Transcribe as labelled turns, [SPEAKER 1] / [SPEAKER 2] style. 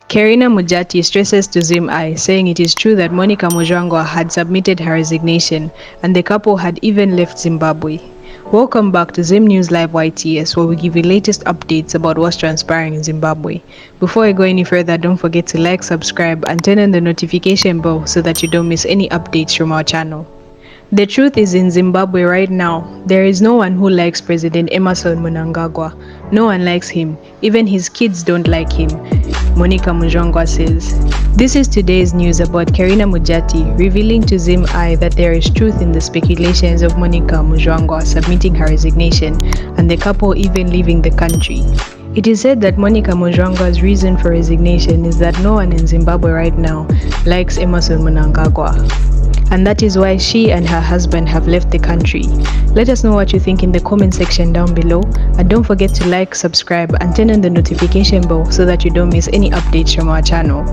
[SPEAKER 1] Karina Mujati stresses to ZVAITWA, saying it is true that Monica Mutsvangwa had submitted her resignation and the couple had even left Zimbabwe. Welcome back to Zim News Live YTS, where we give you latest updates about what's transpiring in Zimbabwe. Before I go any further, don't forget to like, subscribe and turn on the notification bell so that you don't miss any updates from our channel. The truth is, in Zimbabwe right now, there is no one who likes President Emmerson Mnangagwa. No one likes him. Even his kids don't like him, Monica Mutsvangwa says. This is today's news about Karina Mujati revealing to ZVAITWA that there is truth in the speculations of Monica Mutsvangwa submitting her resignation and the couple even leaving the country. It is said that Monica Mutsvangwa's reason for resignation is that no one in Zimbabwe right now likes Emmerson Mnangagwa, and that is why she and her husband have left the country. Let us know what you think in the comment section down below, and don't forget to like, subscribe and turn on the notification bell so that you don't miss any updates from our channel.